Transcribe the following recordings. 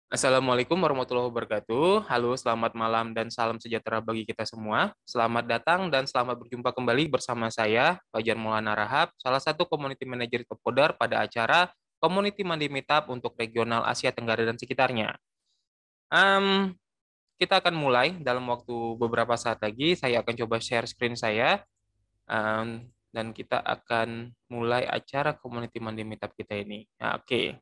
Assalamualaikum warahmatullahi wabarakatuh. Halo, selamat malam dan salam sejahtera bagi kita semua. Selamat datang dan selamat berjumpa kembali bersama saya, Fajar Maulana Rahab, salah satu Community Manager Topodar pada acara Community Mandi Meetup untuk regional Asia Tenggara dan sekitarnya. Em, kita akan mulai dalam waktu beberapa saat lagi. Saya akan coba share screen saya, dan kita akan mulai acara Community Mandi Meetup kita ini. Nah, oke.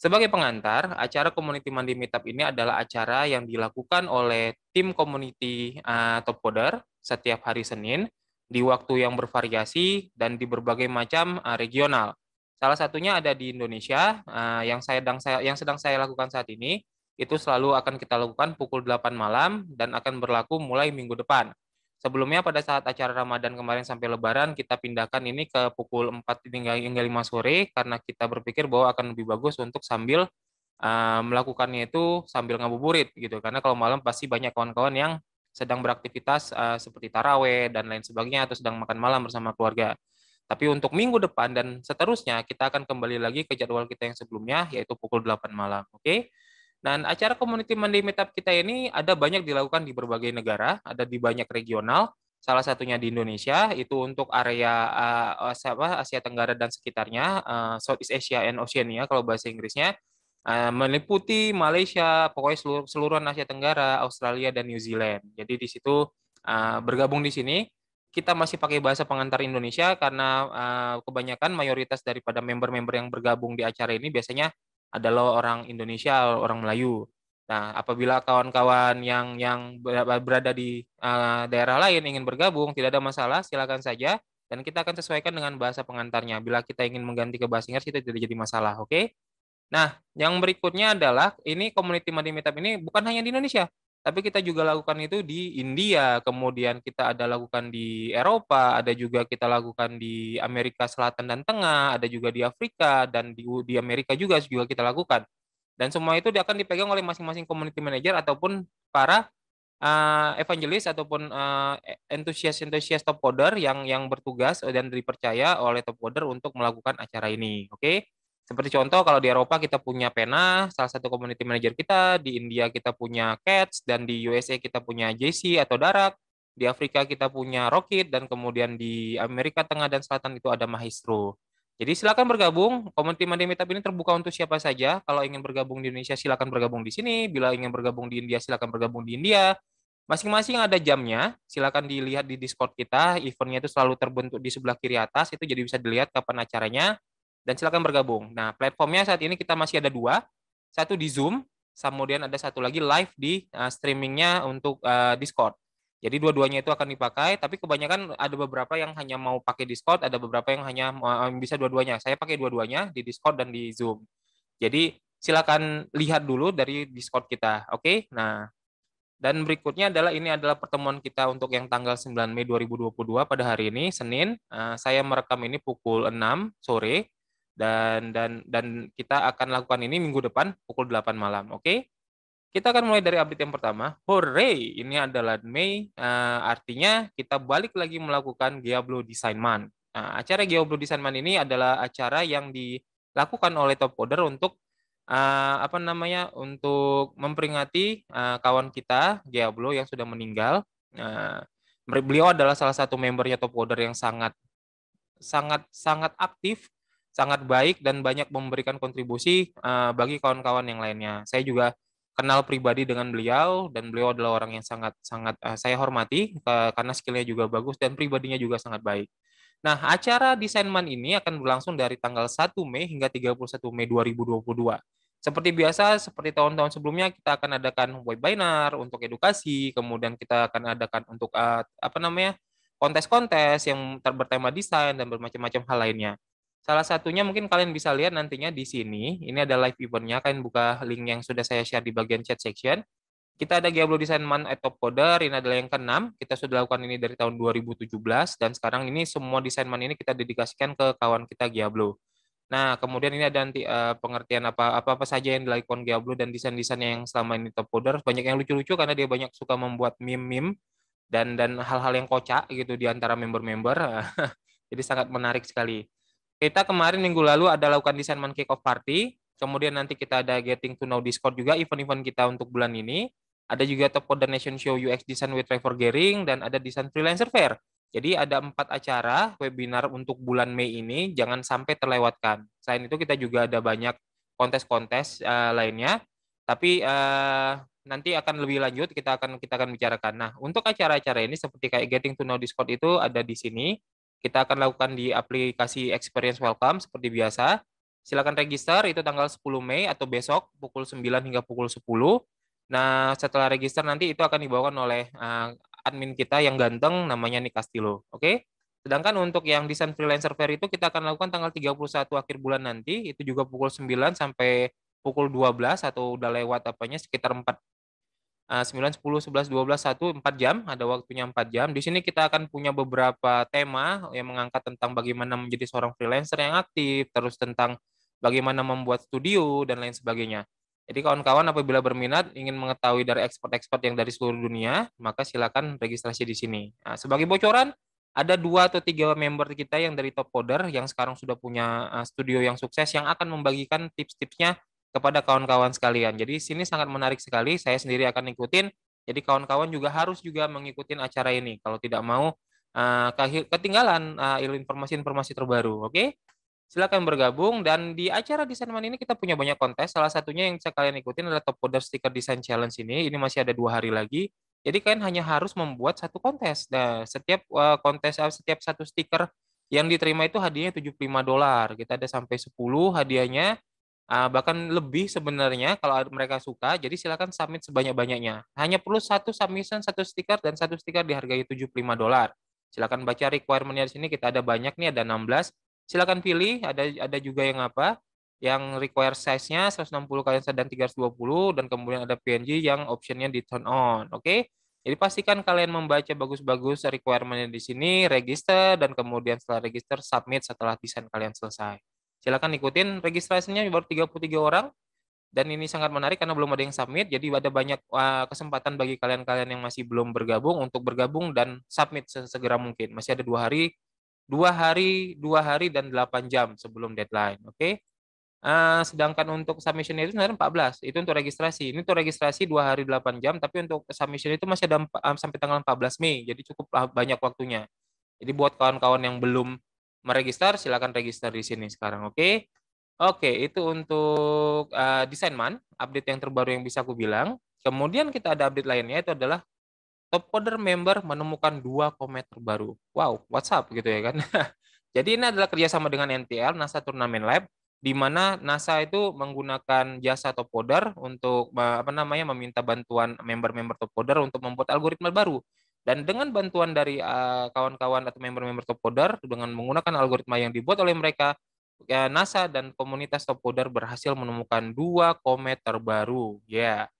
Sebagai pengantar, acara Community Mandi Meetup ini adalah acara yang dilakukan oleh tim community Top Coder setiap hari Senin di waktu yang bervariasi dan di berbagai macam regional. Salah satunya ada di Indonesia, yang sedang saya lakukan saat ini, itu selalu akan kita lakukan pukul 8 malam dan akan berlaku mulai minggu depan. Sebelumnya pada saat acara Ramadan kemarin sampai Lebaran, kita pindahkan ini ke pukul 4 hingga 5 sore karena kita berpikir bahwa akan lebih bagus untuk sambil melakukannya itu sambil ngabuburit gitu. Karena kalau malam pasti banyak kawan-kawan yang sedang beraktivitas seperti taraweh dan lain sebagainya atau sedang makan malam bersama keluarga. Tapi untuk minggu depan dan seterusnya kita akan kembali lagi ke jadwal kita yang sebelumnya yaitu pukul 8 malam. Oke? Dan acara Community Monday Meetup kita ini ada banyak dilakukan di berbagai negara, ada di banyak regional, salah satunya di Indonesia, itu untuk area Asia Tenggara dan sekitarnya, Southeast Asia and Oceania kalau bahasa Inggrisnya, meliputi Malaysia, pokoknya seluruh Asia Tenggara, Australia, dan New Zealand. Jadi di situ bergabung di sini, kita masih pakai bahasa pengantar Indonesia karena kebanyakan mayoritas daripada member-member yang bergabung di acara ini biasanya adalah orang Indonesia, orang Melayu. Nah, apabila kawan-kawan yang berada di daerah lain ingin bergabung, tidak ada masalah, silakan saja. Dan kita akan sesuaikan dengan bahasa pengantarnya. Bila kita ingin mengganti ke bahasa Inggris, itu tidak jadi masalah, oke? Nah, yang berikutnya adalah ini community Madi Meetup ini bukan hanya di Indonesia, tapi kita juga lakukan itu di India, kemudian kita ada lakukan di Eropa, ada juga kita lakukan di Amerika Selatan dan Tengah, ada juga di Afrika dan di Amerika juga kita lakukan. Dan semua itu akan dipegang oleh masing-masing community manager ataupun para evangelis ataupun entusias-entusias top coder yang bertugas dan dipercaya oleh top coder untuk melakukan acara ini. Oke? Seperti contoh kalau di Eropa kita punya Pena, salah satu community manager kita, di India kita punya Cats dan di USA kita punya JC atau Darak, di Afrika kita punya Rocket dan kemudian di Amerika Tengah dan Selatan itu ada Maestro. Jadi silakan bergabung. Community Monday Meetup ini terbuka untuk siapa saja. Kalau ingin bergabung di Indonesia silakan bergabung di sini. Bila ingin bergabung di India silakan bergabung di India. Masing-masing ada jamnya, silakan dilihat di Discord kita, eventnya itu selalu terbentuk di sebelah kiri atas, itu jadi bisa dilihat kapan acaranya, dan silakan bergabung. Nah, platformnya saat ini kita masih ada dua, satu di Zoom, kemudian ada satu lagi live di streamingnya untuk Discord. Jadi dua-duanya itu akan dipakai, tapi kebanyakan ada beberapa yang hanya mau pakai Discord, ada beberapa yang hanya bisa dua-duanya. Saya pakai dua-duanya di Discord dan di Zoom. Jadi silakan lihat dulu dari Discord kita, oke? Nah, dan berikutnya adalah ini adalah pertemuan kita untuk yang tanggal 9 Mei 2022 pada hari ini, Senin. Saya merekam ini pukul 6 sore dan kita akan lakukan ini minggu depan pukul 8 malam. Oke? Kita akan mulai dari update yang pertama. Hore, ini adalah Mei, artinya kita balik lagi melakukan Diablo Design Month. Acara Diablo Design Month ini adalah acara yang dilakukan oleh Top Coder untuk apa namanya untuk memperingati kawan kita Diablo yang sudah meninggal. Uh, Beliau adalah salah satu membernya Top Coder yang sangat sangat sangat aktif, sangat baik dan banyak memberikan kontribusi bagi kawan-kawan yang lainnya. Saya juga kenal pribadi dengan beliau dan beliau adalah orang yang sangat sangat saya hormati karena skillnya juga bagus dan pribadinya juga sangat baik. Nah, acara Desain Man ini akan berlangsung dari tanggal 1 Mei hingga 31 Mei 2022. Seperti biasa, seperti tahun-tahun sebelumnya, kita akan adakan webinar untuk edukasi, kemudian kita akan adakan untuk apa namanya kontes-kontes yang bertema desain dan bermacam-macam hal lainnya. Salah satunya mungkin kalian bisa lihat nantinya di sini. Ini ada live eventnya. Kalian buka link yang sudah saya share di bagian chat section. Kita ada Diablo Design Month at Top Coder, ini adalah yang keenam. Kita sudah lakukan ini dari tahun 2017 dan sekarang ini semua desain man ini kita dedikasikan ke kawan kita Diablo. Nah, kemudian ini ada nanti pengertian apa saja yang dilakukan Diablo dan desain-desain yang selama ini Top Coder. Banyak yang lucu-lucu karena dia banyak suka membuat meme-meme dan hal-hal yang kocak gitu di antara member-member. Jadi sangat menarik sekali. Kita kemarin minggu lalu ada lakukan desain man kick off party. Kemudian nanti kita ada Getting to Know Discord juga, event-event kita untuk bulan ini. Ada juga Top Coder Nation Show UX Design with Trevor Gehring, dan ada Design Freelancer Fair. Jadi ada 4 acara webinar untuk bulan Mei ini, jangan sampai terlewatkan. Selain itu kita juga ada banyak kontes-kontes lainnya, tapi nanti akan lebih lanjut kita akan bicarakan. Nah, untuk acara-acara ini seperti kayak Getting to Know Discord itu ada di sini. Kita akan lakukan di aplikasi Experience Welcome seperti biasa. Silakan register itu tanggal 10 Mei atau besok pukul 9 hingga pukul 10. Nah, setelah register nanti itu akan dibawakan oleh admin kita yang ganteng namanya Nick Castillo. Oke? Sedangkan untuk yang desain freelancer fair itu kita akan lakukan tanggal 31 akhir bulan nanti, itu juga pukul 9 sampai pukul 12 atau udah lewat apanya sekitar 9, 10, 11, 12, 1, 4 jam, ada waktunya 4 jam. Di sini kita akan punya beberapa tema yang mengangkat tentang bagaimana menjadi seorang freelancer yang aktif, terus tentang bagaimana membuat studio, dan lain sebagainya. Jadi kawan-kawan apabila berminat ingin mengetahui dari expert-expert yang dari seluruh dunia, maka silakan registrasi di sini. Nah, sebagai bocoran, ada 2 atau 3 member kita yang dari Top Coder yang sekarang sudah punya studio yang sukses yang akan membagikan tips-tipsnya kepada kawan-kawan sekalian. Jadi sini sangat menarik sekali, saya sendiri akan ikutin. Jadi kawan-kawan juga harus juga mengikuti acara ini kalau tidak mau ketinggalan informasi-informasi terbaru. Oke? Silakan bergabung, dan di acara Desain Man ini kita punya banyak kontes. Salah satunya yang bisa kalian ikutin adalah Top Coder Sticker Design Challenge ini. Ini masih ada 2 hari lagi. Jadi kalian hanya harus membuat satu kontes. Nah, setiap kontes setiap satu stiker yang diterima itu hadiahnya $75. Kita ada sampai 10 hadiahnya. Bahkan lebih sebenarnya kalau mereka suka, jadi silakan submit sebanyak-banyaknya. Hanya perlu satu submission, satu stiker, dan satu stiker dihargai $75. Silakan baca requirement-nya di sini, kita ada banyak nih, ada 16. Silakan pilih, ada juga yang apa? Yang require size-nya 160 kali dan 320, dan kemudian ada PNG yang option-nya di turn on. Oke? Jadi pastikan kalian membaca bagus-bagus requirement-nya di sini, register, dan kemudian setelah register, submit setelah desain kalian selesai. Silakan ikutin, registrasinya baru 33 orang, dan ini sangat menarik karena belum ada yang submit, jadi ada banyak kesempatan bagi kalian-kalian yang masih belum bergabung untuk bergabung dan submit sesegera mungkin. Masih ada 2 hari, 2 hari, 2 hari dan 8 jam sebelum deadline. Oke? Sedangkan untuk submission itu sebenarnya 14. Itu untuk registrasi. Ini untuk registrasi 2 hari 8 jam, tapi untuk submission itu masih ada sampai tanggal 14 Mei. Jadi cukup banyak waktunya. Jadi buat kawan-kawan yang belum meregister, silakan register di sini sekarang. Oke? Oke, itu untuk Design Man, update yang terbaru yang bisa aku bilang. Kemudian kita ada update lainnya, itu adalah Top Coder member menemukan 2 komet terbaru. Wow, what's up gitu ya kan? Jadi ini adalah kerjasama dengan NTL, NASA Tournament Lab, di mana NASA itu menggunakan jasa Top Coder untuk meminta bantuan member-member Top Coder untuk membuat algoritma baru. Dan dengan bantuan dari kawan-kawan atau member-member Top Coder dengan menggunakan algoritma yang dibuat oleh mereka, NASA dan komunitas Top Coder berhasil menemukan 2 komet terbaru. Ya,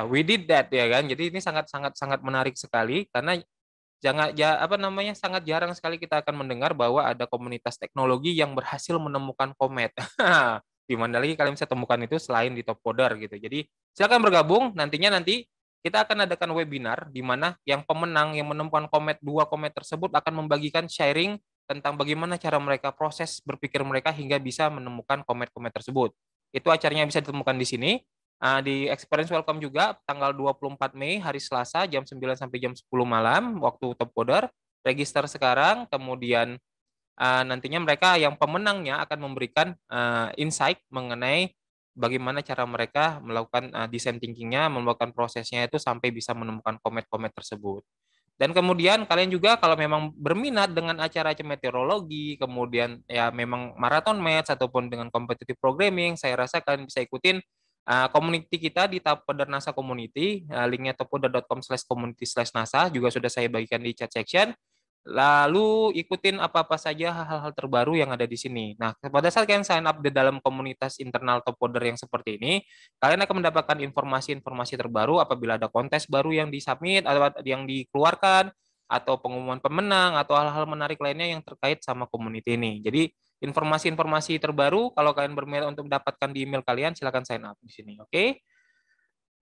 we did that ya kan. Jadi ini sangat sangat sangat menarik sekali karena sangat jarang sekali kita akan mendengar bahwa ada komunitas teknologi yang berhasil menemukan komet. Di mana lagi kalian bisa temukan itu selain di Top Coder gitu. Jadi silakan bergabung, nanti kita akan adakan webinar di mana yang pemenang yang menemukan 2 komet tersebut akan membagikan sharing tentang bagaimana cara mereka proses berpikir mereka hingga bisa menemukan komet-komet tersebut. Itu acaranya bisa ditemukan di sini. Di Experience Welcome juga tanggal 24 Mei hari Selasa jam 9 sampai jam 10 malam waktu Top Coder. Register sekarang, kemudian nantinya mereka yang pemenangnya akan memberikan insight mengenai bagaimana cara mereka melakukan design thinking-nya, melakukan prosesnya itu sampai bisa menemukan komet-komet tersebut. Dan kemudian kalian juga kalau memang berminat dengan acara-acara meteorologi, kemudian ya memang marathon match ataupun dengan competitive programming, saya rasa kalian bisa ikutin community kita di Top Coder NASA Community, linknya topcoder.com/community/NASA juga sudah saya bagikan di chat section. Lalu ikutin apa-apa saja hal-hal terbaru yang ada di sini. Nah, pada saat kalian sign up di dalam komunitas internal Top Coder yang seperti ini, kalian akan mendapatkan informasi-informasi terbaru apabila ada kontes baru yang disubmit atau yang dikeluarkan, atau pengumuman pemenang, atau hal-hal menarik lainnya yang terkait sama community ini. Jadi, informasi-informasi terbaru, kalau kalian berminat untuk mendapatkan di email kalian, silakan sign up di sini. Oke?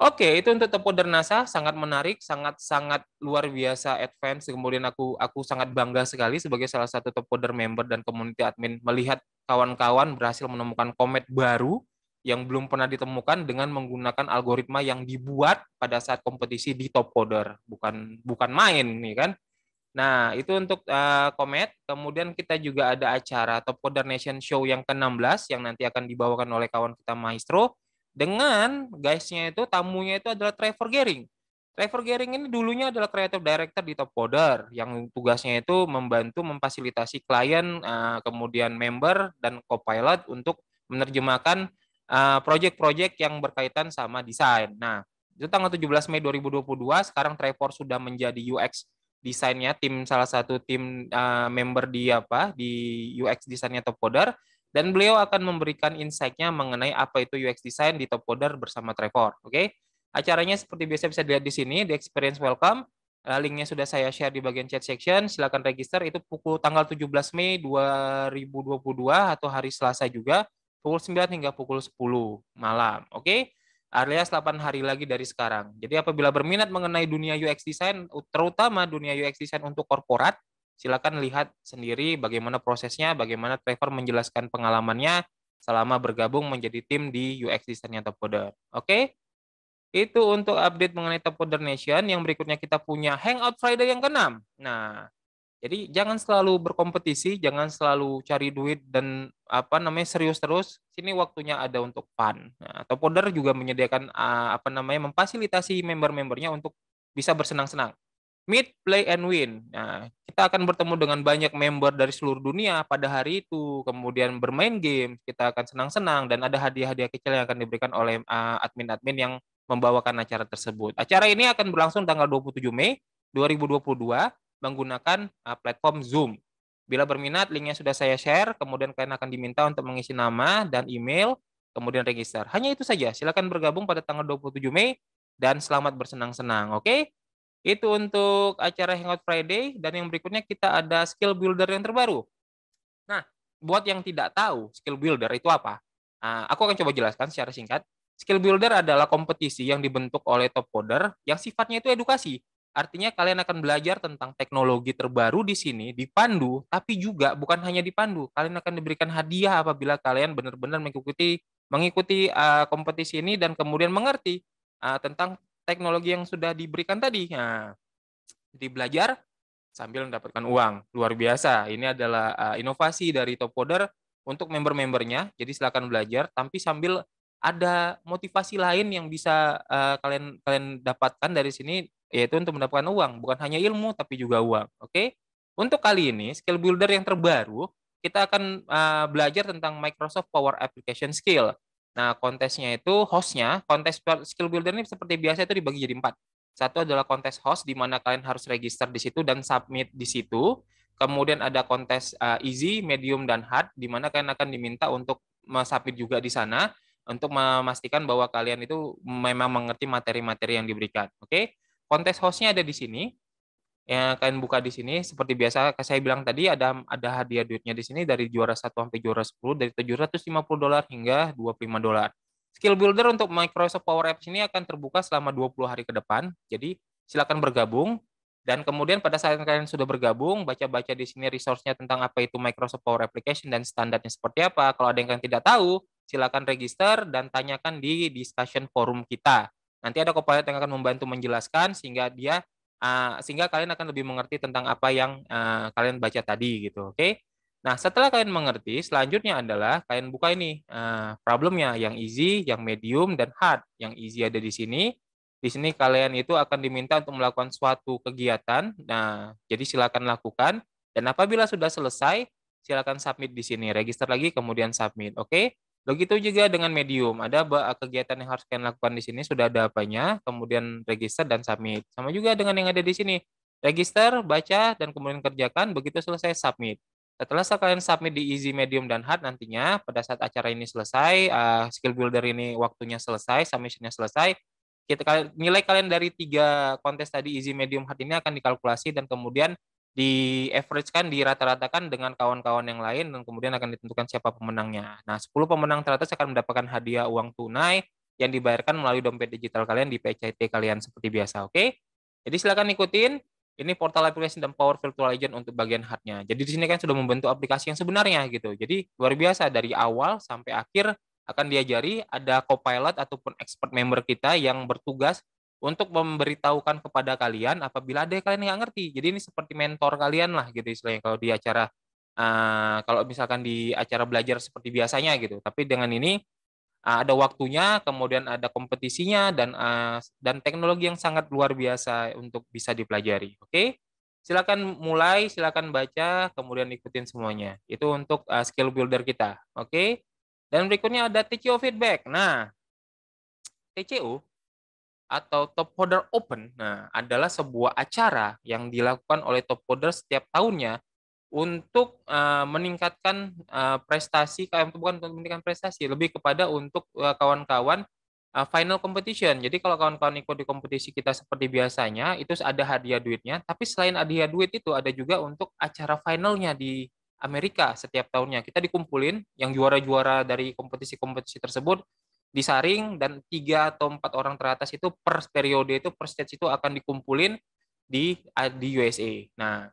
Oke, itu untuk Top Coder NASA, sangat menarik, sangat-sangat luar biasa advance. Kemudian aku sangat bangga sekali sebagai salah satu Top Coder member dan community admin melihat kawan-kawan berhasil menemukan komet baru yang belum pernah ditemukan dengan menggunakan algoritma yang dibuat pada saat kompetisi di Top Coder. Bukan bukan main nih kan. Nah, itu untuk Komet. Kemudian kita juga ada acara Top Coder Nation Show yang ke-16 yang nanti akan dibawakan oleh kawan kita Maestro. Dengan guysnya itu, tamunya itu adalah Trevor Gehring. Trevor Gehring ini dulunya adalah Creative Director di Top Coder yang tugasnya itu membantu memfasilitasi klien, kemudian member, dan co-pilot untuk menerjemahkan project-project yang berkaitan sama desain. Nah, itu tanggal 17 Mei 2022, sekarang Trevor sudah menjadi UX desainnya salah satu tim member di UX desainnya Top Coder, dan beliau akan memberikan insight-nya mengenai apa itu UX design di Top Coder bersama Trevor. Oke. Acaranya seperti biasa bisa dilihat di sini di Experience Welcome. Linknya sudah saya share di bagian chat section. Silakan register. Itu tanggal 17 Mei 2022 atau hari Selasa juga, pukul 9 hingga pukul 10 malam. Oke. Alias 8 hari lagi dari sekarang. Jadi apabila berminat mengenai dunia UX design, terutama dunia UX design untuk korporat, silakan lihat sendiri bagaimana prosesnya, bagaimana Trevor menjelaskan pengalamannya selama bergabung menjadi tim di UX design-nya Top Coder. Oke? Itu untuk update mengenai Top Coder Nation. Yang berikutnya kita punya Hangout Friday yang ke-6. Nah, jadi jangan selalu berkompetisi, jangan selalu cari duit dan serius terus. Sini waktunya ada untuk fun. Nah, Top Coder juga menyediakan memfasilitasi member-membernya untuk bisa bersenang-senang. Meet, play, and win. Nah, kita akan bertemu dengan banyak member dari seluruh dunia pada hari itu. Kemudian bermain game, kita akan senang-senang dan ada hadiah-hadiah kecil yang akan diberikan oleh admin-admin yang membawakan acara tersebut. Acara ini akan berlangsung tanggal 27 Mei 2022 menggunakan platform Zoom. Bila berminat, linknya sudah saya share, kemudian kalian akan diminta untuk mengisi nama dan email, kemudian register. Hanya itu saja, silakan bergabung pada tanggal 27 Mei, dan selamat bersenang-senang, oke? Itu untuk acara Hangout Friday, dan yang berikutnya kita ada skill builder yang terbaru. Nah, buat yang tidak tahu skill builder itu apa, aku akan coba jelaskan secara singkat. Skill builder adalah kompetisi yang dibentuk oleh top coder yang sifatnya itu edukasi. Artinya kalian akan belajar tentang teknologi terbaru di sini, dipandu, tapi juga bukan hanya dipandu. Kalian akan diberikan hadiah apabila kalian benar-benar mengikuti kompetisi ini dan kemudian mengerti tentang teknologi yang sudah diberikan tadi. Nah, jadi belajar sambil mendapatkan uang. Luar biasa. Ini adalah inovasi dari Top Coder untuk member-membernya. Jadi silakan belajar, tapi sambil ada motivasi lain yang bisa kalian kalian dapatkan dari sini, yaitu untuk mendapatkan uang. Bukan hanya ilmu, tapi juga uang. Oke? Untuk kali ini, skill builder yang terbaru, kita akan belajar tentang Microsoft Power Application Skill. Nah, kontesnya itu, kontes skill builder ini seperti biasa itu dibagi jadi 4. Satu adalah kontes host, di mana kalian harus register di situ dan submit di situ. Kemudian ada kontes easy, medium, dan hard, di mana kalian akan diminta untuk submit juga di sana, untuk memastikan bahwa kalian itu memang mengerti materi-materi yang diberikan. Oke, kontes hostnya ada di sini. Ya, kalian buka di sini seperti biasa. Saya bilang tadi ada hadiah duitnya di sini dari juara 1 sampai juara 10, dari $750 hingga $25. Skill builder untuk Microsoft Power Apps ini akan terbuka selama 20 hari ke depan. Jadi silakan bergabung, dan kemudian pada saat kalian sudah bergabung, baca-baca di sini resource-nya tentang apa itu Microsoft Power Application dan standarnya seperti apa. Kalau ada yang kalian tidak tahu, silakan register dan tanyakan di discussion forum kita. Nanti ada co-pilot yang akan membantu menjelaskan sehingga kalian akan lebih mengerti tentang apa yang kalian baca tadi gitu. Oke? Nah, setelah kalian mengerti, selanjutnya adalah kalian buka ini problemnya, yang easy, yang medium, dan hard. Yang easy ada di sini. Di sini kalian itu akan diminta untuk melakukan suatu kegiatan. Nah, jadi silakan lakukan. Dan apabila sudah selesai, silakan submit di sini. Register lagi, kemudian submit. Oke? Begitu juga dengan medium. Ada kegiatan yang harus kalian lakukan di sini, sudah ada apanya, kemudian register dan submit. Sama juga dengan yang ada di sini. Register, baca, dan kemudian kerjakan, begitu selesai submit. Setelah kalian submit di easy, medium, dan hard, nantinya pada saat acara ini selesai, skill builder ini waktunya selesai, submissionnya selesai, nilai kalian dari 3 kontes tadi, easy, medium, hard ini akan dikalkulasi dan kemudian di-average-kan, dirata-ratakan dengan kawan-kawan yang lain, dan kemudian akan ditentukan siapa pemenangnya. Nah, 10 pemenang teratas akan mendapatkan hadiah uang tunai yang dibayarkan melalui dompet digital kalian di PCT kalian seperti biasa, oke? Jadi silakan ikutin. Ini portal aplikasi dan Power Virtual Agent untuk bagian hardnya. Jadi di sini kan sudah membentuk aplikasi yang sebenarnya gitu. Jadi luar biasa dari awal sampai akhir akan diajari, ada co-pilot ataupun expert member kita yang bertugas untuk memberitahukan kepada kalian apabila ada yang kalian nggak ngerti. Jadi ini seperti mentor kalian lah gitu istilahnya kalau di acara kalau misalkan di acara belajar seperti biasanya gitu. Tapi dengan ini ada waktunya, kemudian ada kompetisinya dan teknologi yang sangat luar biasa untuk bisa dipelajari. Oke, silakan mulai, silakan baca, kemudian ikutin semuanya. Itu untuk skill builder kita. Oke, dan berikutnya ada TCO feedback. Nah, TCO atau Top Coder Open, nah adalah sebuah acara yang dilakukan oleh top coder setiap tahunnya untuk meningkatkan prestasi, bukan untuk meningkatkan prestasi, lebih kepada untuk kawan-kawan final competition. Jadi kalau kawan-kawan ikut di kompetisi kita seperti biasanya, itu ada hadiah duitnya. Tapi selain hadiah duit itu ada juga untuk acara finalnya di Amerika setiap tahunnya. Kita dikumpulin yang juara-juara dari kompetisi-kompetisi tersebut disaring dan 3 atau 4 orang teratas itu per periode itu per stage itu akan dikumpulin di USA. Nah,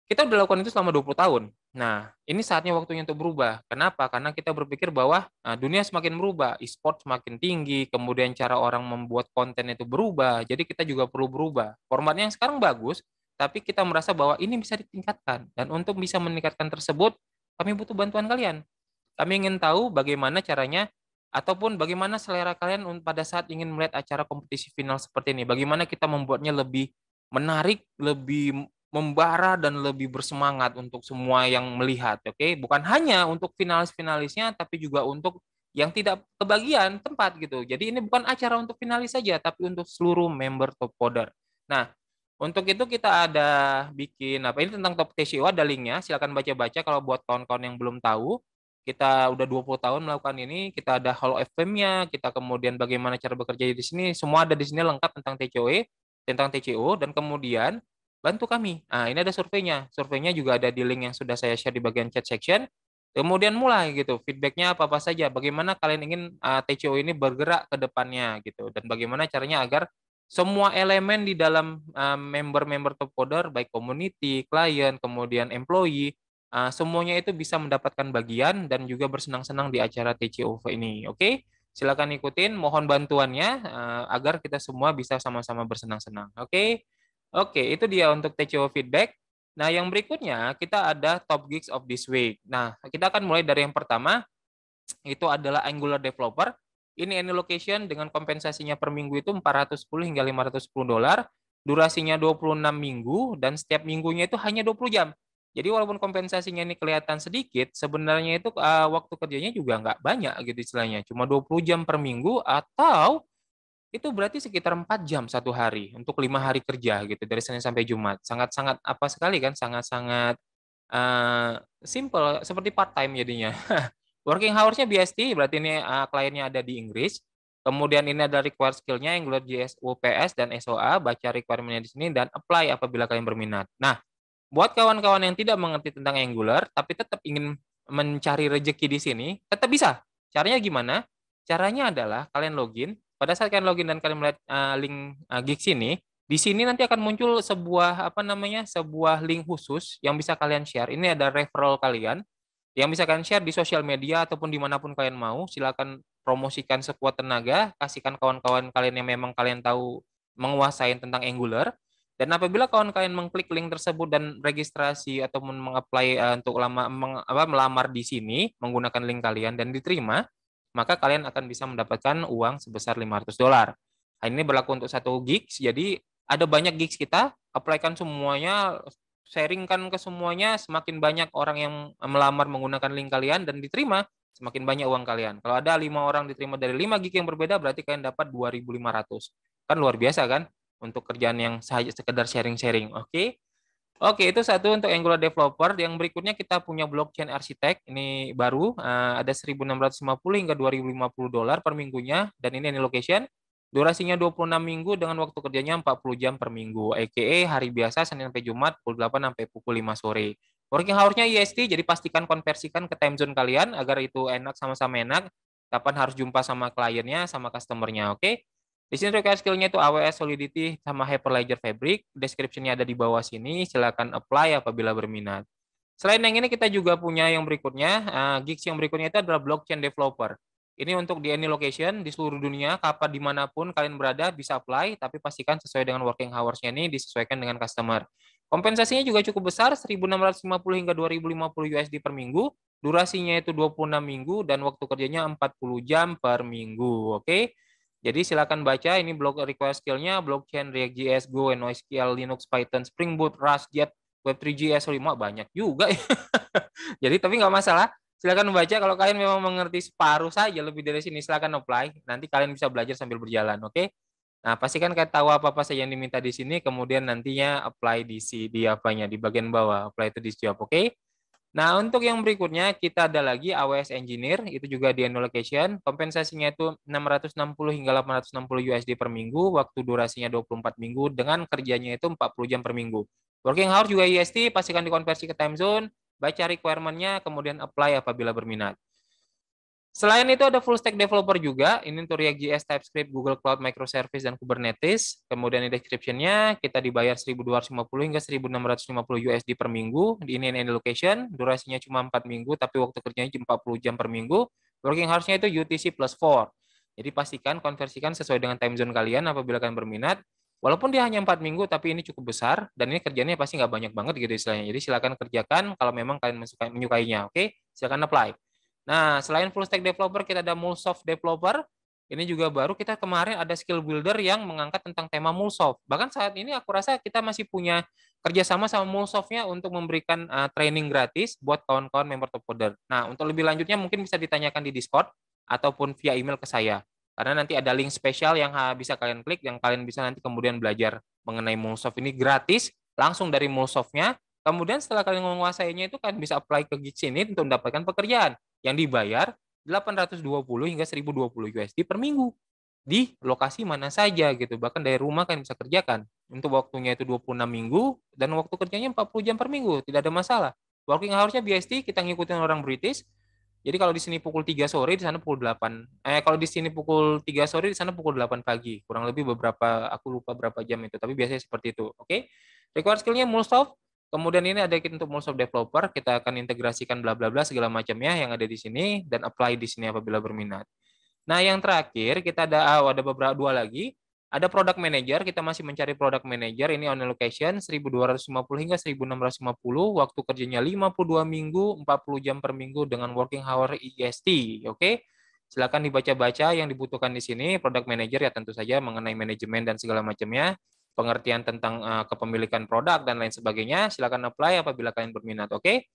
kita udah lakukan itu selama 20 tahun. Nah, ini saatnya waktunya untuk berubah. Kenapa? Karena kita berpikir bahwa dunia semakin berubah, e-sport semakin tinggi, kemudian cara orang membuat konten itu berubah, jadi kita juga perlu berubah. Formatnya yang sekarang bagus, tapi kita merasa bahwa ini bisa ditingkatkan. Dan untuk bisa meningkatkan tersebut, kami butuh bantuan kalian. Kami ingin tahu bagaimana caranya, ataupun bagaimana selera kalian pada saat ingin melihat acara kompetisi final seperti ini. Bagaimana kita membuatnya lebih menarik, lebih membara dan lebih bersemangat untuk semua yang melihat, oke? Bukan hanya untuk finalis-finalisnya, tapi juga untuk yang tidak kebagian tempat gitu. Jadi ini bukan acara untuk finalis saja, tapi untuk seluruh member top coder. Nah, untuk itu kita ada bikin apa ini tentang top TCO ada linknya, silakan baca-baca kalau buat kawan-kawan yang belum tahu. Kita udah 20 tahun melakukan ini, kita ada Hall of Fame-nya, kita kemudian bagaimana cara bekerja di sini, semua ada di sini lengkap tentang TCO, tentang TCO, dan kemudian bantu kami. Nah, ini ada surveinya. Surveinya juga ada di link yang sudah saya share di bagian chat section. Kemudian mulai gitu, feedbacknya apa-apa saja. Bagaimana kalian ingin TCO ini bergerak ke depannya gitu. Dan bagaimana caranya agar semua elemen di dalam member-member top coder, baik community, klien, kemudian employee, semuanya itu bisa mendapatkan bagian dan juga bersenang-senang di acara TCO ini. Oke? Silakan ikutin, mohon bantuannya agar kita semua bisa sama-sama bersenang-senang. Oke? Oke, itu dia untuk TCO feedback. Nah, yang berikutnya kita ada top gigs of this week. Nah, kita akan mulai dari yang pertama, itu adalah Angular Developer. Ini any location dengan kompensasinya per minggu itu 410 hingga $510. Durasinya 26 minggu dan setiap minggunya itu hanya 20 jam. Jadi walaupun kompensasinya ini kelihatan sedikit, sebenarnya itu waktu kerjanya juga nggak banyak gitu istilahnya. Cuma 20 jam per minggu atau itu berarti sekitar 4 jam satu hari untuk 5 hari kerja gitu dari Senin sampai Jumat. Sangat-sangat apa sekali kan, sangat-sangat uh, simple seperti part time jadinya. Working hours-nya BST, berarti ini kliennya ada di Inggris. Kemudian ini ada required skill-nya AngularJS, UPS, dan SOA. Baca requirement-nya di sini dan apply apabila kalian berminat. Nah, buat kawan-kawan yang tidak mengerti tentang Angular, tapi tetap ingin mencari rezeki di sini, tetap bisa. Caranya gimana? Caranya adalah kalian login. Pada saat kalian login dan kalian melihat link gigs ini, di sini nanti akan muncul sebuah apa namanya, sebuah link khusus yang bisa kalian share. Ini ada referral kalian yang bisa kalian share di sosial media ataupun dimanapun kalian mau. Silakan promosikan sekuat tenaga, kasihkan kawan-kawan kalian yang memang kalian tahu menguasai tentang Angular. Dan apabila kawan kalian mengklik link tersebut dan registrasi ataupun mengapply untuk melamar di sini menggunakan link kalian dan diterima, maka kalian akan bisa mendapatkan uang sebesar $500. Nah, ini berlaku untuk 1 gigs, jadi ada banyak gigs kita, apply-kan semuanya, sharingkan ke semuanya, semakin banyak orang yang melamar menggunakan link kalian dan diterima, semakin banyak uang kalian. Kalau ada 5 orang diterima dari 5 gig yang berbeda, berarti kalian dapat 2.500. Kan luar biasa kan? Untuk kerjaan yang saja sekedar sharing-sharing. Oke. Oke, itu satu untuk Angular Developer. Yang berikutnya kita punya Blockchain Architect. Ini baru, ada 1.650 hingga $2.050 per minggunya. Dan ini location. Durasinya 26 minggu dengan waktu kerjanya 40 jam per minggu. A.K.A. hari biasa Senin sampai Jumat pukul 8 sampai pukul 5 sore. Working hours-nya IST, jadi pastikan konversikan ke time zone kalian agar itu enak, sama-sama enak. Kapan harus jumpa sama kliennya, sama customer-nya, oke? Di sini require skill-nya itu AWS Solidity sama Hyperledger Fabric. Description-nya ada di bawah sini. Silakan apply apabila berminat. Selain yang ini kita juga punya yang berikutnya, gigs yang berikutnya itu adalah blockchain developer. Ini untuk di any location di seluruh dunia, kapan dimanapun kalian berada bisa apply, tapi pastikan sesuai dengan working hours-nya ini disesuaikan dengan customer. Kompensasinya juga cukup besar, 1.650 hingga 2.050 USD per minggu. Durasinya itu 26 minggu dan waktu kerjanya 40 jam per minggu. Oke? Jadi silakan baca, ini blog require skill-nya, blockchain, React.js, Go, NoSQL, Linux, Python, Spring Boot, Rust, Jet, Web3 GS5 banyak juga ya. Jadi tapi nggak masalah. Silakan membaca kalau kalian memang mengerti separuh saja lebih dari sini silakan apply. Nanti kalian bisa belajar sambil berjalan, oke? Nah, pastikan kalian tahu apa-apa saja yang diminta di sini kemudian nantinya apply di apanya di bagian bawah. Apply itu di job, oke? Nah, untuk yang berikutnya kita ada lagi AWS Engineer, itu juga di Endo Location. Kompensasinya itu 660 hingga 860 USD per minggu, waktu durasinya 24 minggu, dengan kerjanya itu 40 jam per minggu. Working hours juga IST, pastikan dikonversi ke time zone, baca requirement-nya, kemudian apply apabila berminat. Selain itu ada full stack developer juga, ini untuk React.js, TypeScript, Google Cloud, Microservice, dan Kubernetes. Kemudian di description-nya kita dibayar 1.250 hingga 1.650 USD per minggu, di ini location, durasinya cuma 4 minggu, tapi waktu kerjanya 40 jam per minggu, working hours-nya itu UTC plus 4. Jadi pastikan konversikan sesuai dengan time zone kalian apabila kalian berminat. Walaupun dia hanya 4 minggu, tapi ini cukup besar, dan ini kerjanya pasti nggak banyak banget gitu istilahnya. Jadi silakan kerjakan kalau memang kalian menyukainya, oke? Silakan apply. Nah, selain full stack developer, kita ada MuleSoft developer. Ini juga baru kita kemarin ada skill builder yang mengangkat tentang tema MuleSoft. Bahkan saat ini aku rasa kita masih punya kerjasama sama MuleSoft-nya untuk memberikan training gratis buat kawan-kawan member top coder. Nah, untuk lebih lanjutnya mungkin bisa ditanyakan di Discord ataupun via email ke saya. Karena nanti ada link spesial yang bisa kalian klik, yang kalian bisa nanti kemudian belajar mengenai MuleSoft ini gratis, langsung dari MuleSoft-nya. Kemudian setelah kalian menguasainya itu kalian bisa apply ke gigs ini untuk mendapatkan pekerjaan yang dibayar 820 hingga 1020 USD per minggu di lokasi mana saja gitu. Bahkan dari rumah kan bisa kerjakan. Untuk waktunya itu 26 minggu dan waktu kerjanya 40 jam per minggu, tidak ada masalah. Working hours-nya BST, kita ngikutin orang British. Jadi kalau di sini pukul 3 sore, di sana pukul 8. Kalau di sini pukul 3 sore, di sana pukul 8 pagi. Kurang lebih beberapa, aku lupa berapa jam itu, tapi biasanya seperti itu. Oke. Required skill-nya MuleSoft. Kemudian ini ada untuk MuleSoft developer, kita akan integrasikan bla bla bla segala macamnya yang ada di sini dan apply di sini apabila berminat. Nah, yang terakhir kita ada beberapa dua lagi. Ada product manager, kita masih mencari product manager. Ini on location 1.250 hingga 1.650, waktu kerjanya 52 minggu, 40 jam per minggu dengan working hour IST. Oke. Silakan dibaca-baca yang dibutuhkan di sini. Product manager ya tentu saja mengenai manajemen dan segala macamnya, pengertian tentang kepemilikan produk dan lain sebagainya. Silakan apply apabila kalian berminat. Oke.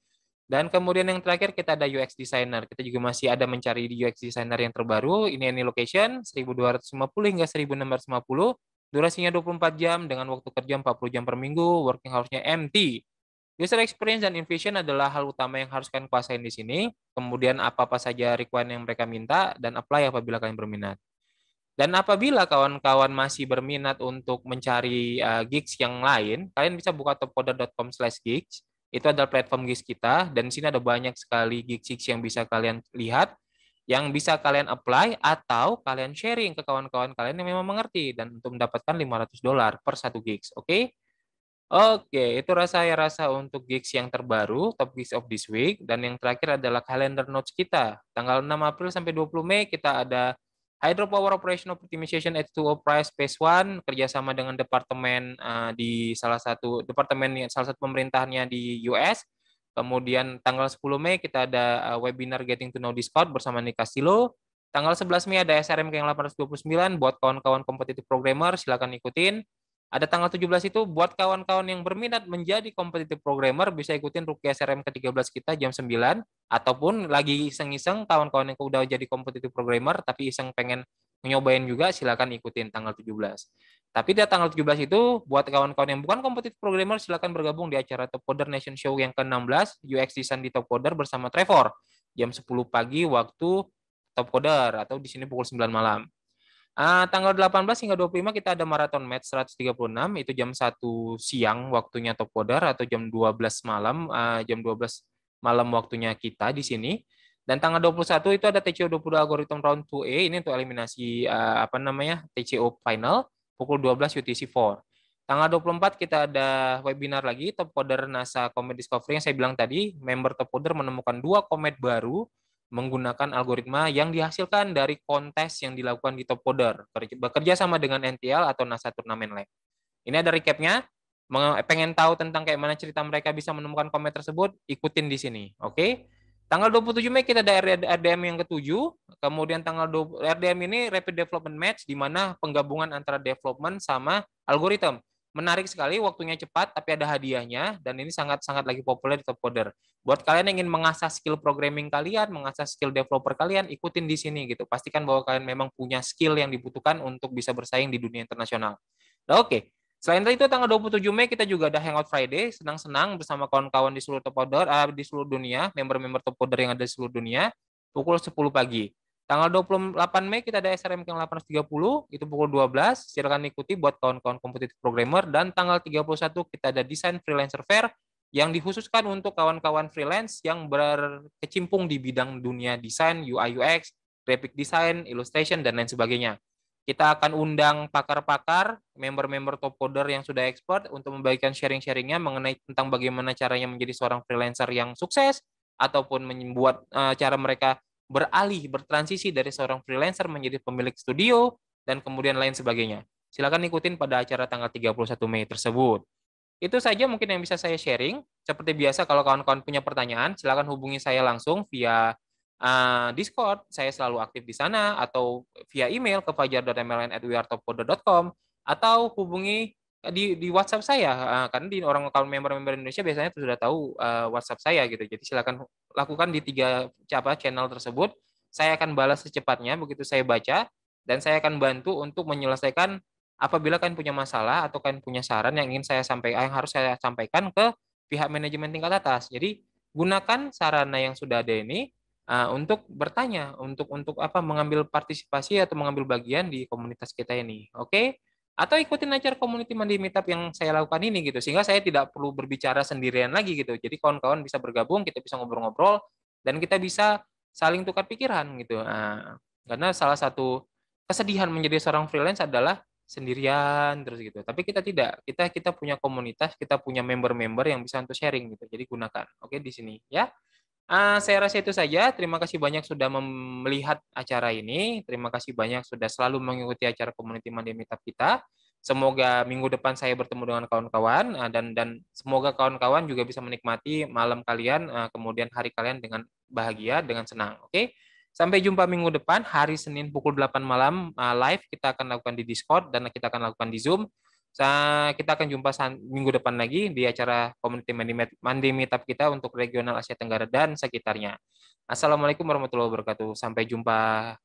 Dan kemudian yang terakhir kita ada UX designer. Kita juga masih ada mencari di UX designer yang terbaru. Ini any location 1.250 hingga 1.650. Durasinya 24 jam dengan waktu kerja 40 jam per minggu. Working hours-nya MT. User experience dan innovation adalah hal utama yang harus kalian kuasain di sini. Kemudian apa-apa saja requirement yang mereka minta dan apply apabila kalian berminat. Dan apabila kawan-kawan masih berminat untuk mencari gigs yang lain, kalian bisa buka topcoder.com/gigs. Itu adalah platform gigs kita, dan di sini ada banyak sekali gigs yang bisa kalian lihat, yang bisa kalian apply, atau kalian sharing ke kawan-kawan kalian yang memang mengerti, dan untuk mendapatkan $500 per satu gigs. Oke? Oke, itu saya rasa untuk gigs yang terbaru, top gigs of this week. Dan yang terakhir adalah calendar notes kita. Tanggal 6 April sampai 20 Mei kita ada Hydropower Operation Optimization H2O Price Phase 1 kerjasama dengan departemen di salah satu pemerintahannya di US. Kemudian tanggal 10 Mei kita ada webinar Getting to Know Discord bersama Nick Castillo. Tanggal 11 Mei ada SRM yang 829 buat kawan-kawan kompetitif programmer, silakan ikutin. Ada tanggal 17 itu buat kawan-kawan yang berminat menjadi kompetitif programmer bisa ikutin Rookie SRM ke-13 kita jam 9, ataupun lagi iseng-iseng kawan-kawan yang udah jadi kompetitif programmer tapi iseng pengen nyobain juga silakan ikutin tanggal 17. Tapi di tanggal 17 itu buat kawan-kawan yang bukan kompetitif programmer silakan bergabung di acara Top Coder Nation Show yang ke-16 UX Design di Top Coder bersama Trevor jam 10 pagi waktu Top Coder atau di sini pukul 9 malam. Tanggal 18 hingga 25 kita ada marathon match 136, itu jam 1 siang waktunya Top Coder atau jam 12 malam, jam 12 malam waktunya kita di sini. Dan tanggal 21 itu ada TCO 20 algorithm round 2A, ini untuk eliminasi TCO final pukul 12 UTC 4. Tanggal 24 kita ada webinar lagi, Top Coder NASA Comet Discovery yang saya bilang tadi, member Top Coder menemukan 2 komet baru menggunakan algoritma yang dihasilkan dari kontes yang dilakukan di Top Coder, bekerja sama dengan NTL atau NASA Turnamen Lab. Ini ada recapnya. Pengen tahu tentang kayak mana cerita mereka bisa menemukan komet tersebut, ikutin di sini. Oke. Tanggal 27 Mei kita ada RDM yang ketujuh. Kemudian tanggal 20, RDM ini Rapid Development Match, di mana penggabungan antara development sama algoritma. Menarik sekali, waktunya cepat, tapi ada hadiahnya, dan ini sangat-sangat lagi populer di Top Coder. Buat kalian yang ingin mengasah skill programming kalian, mengasah skill developer kalian, ikutin di sini gitu. Pastikan bahwa kalian memang punya skill yang dibutuhkan untuk bisa bersaing di dunia internasional. Nah, oke. Selain itu tanggal 27 Mei kita juga ada Hangout Friday, senang-senang bersama kawan-kawan di seluruh Top Coder, di seluruh dunia, member-member Top Coder yang ada di seluruh dunia, pukul 10 pagi. Tanggal 28 Mei kita ada SRM Camp 830, itu pukul 12. Silakan ikuti buat kawan-kawan kompetitif programmer. Dan tanggal 31 kita ada Design Freelancer Fair yang dikhususkan untuk kawan-kawan freelance yang berkecimpung di bidang dunia desain, UI UX, graphic design, illustration, dan lain sebagainya. Kita akan undang pakar-pakar, member-member top coder yang sudah expert untuk membagikan sharing-sharingnya mengenai tentang bagaimana caranya menjadi seorang freelancer yang sukses, ataupun membuat cara mereka beralih, bertransisi dari seorang freelancer menjadi pemilik studio, dan kemudian lain sebagainya. Silakan ikutin pada acara tanggal 31 Mei tersebut. Itu saja mungkin yang bisa saya sharing. Seperti biasa, kalau kawan-kawan punya pertanyaan, silakan hubungi saya langsung via Discord. Saya selalu aktif di sana, atau via email ke fajar.mln@weartopcoder.com, atau hubungi di WhatsApp saya, karena di orang kalau member-member Indonesia biasanya sudah tahu WhatsApp saya gitu. Jadi silakan lakukan di 3 channel tersebut. Saya akan balas secepatnya begitu saya baca, dan saya akan bantu untuk menyelesaikan apabila kalian punya masalah atau kalian punya saran yang ingin saya sampaikan, yang harus saya sampaikan ke pihak manajemen tingkat atas. Jadi gunakan sarana yang sudah ada ini untuk bertanya, untuk apa, mengambil partisipasi atau mengambil bagian di komunitas kita ini. Oke? Atau ikutin acara community mandi meetup yang saya lakukan ini gitu, sehingga saya tidak perlu berbicara sendirian lagi gitu. Jadi kawan-kawan bisa bergabung, kita bisa ngobrol-ngobrol, dan kita bisa saling tukar pikiran gitu. Karena salah satu kesedihan menjadi seorang freelance adalah sendirian terus gitu. Tapi kita tidak, kita punya komunitas, kita punya member-member yang bisa untuk sharing gitu. Jadi gunakan. Oke, di sini ya. Saya rasa itu saja. Terima kasih banyak sudah melihat acara ini. Terima kasih banyak sudah selalu mengikuti acara Community Monday Meetup kita. Semoga minggu depan saya bertemu dengan kawan-kawan, dan semoga kawan-kawan juga bisa menikmati malam kalian, kemudian hari kalian dengan bahagia, dengan senang. Oke? Sampai jumpa minggu depan, hari Senin pukul 8 malam, live kita akan lakukan di Discord dan kita akan lakukan di Zoom. Kita akan jumpa minggu depan lagi di acara Community Monday Meetup kita untuk regional Asia Tenggara dan sekitarnya. Assalamualaikum warahmatullahi wabarakatuh. Sampai jumpa.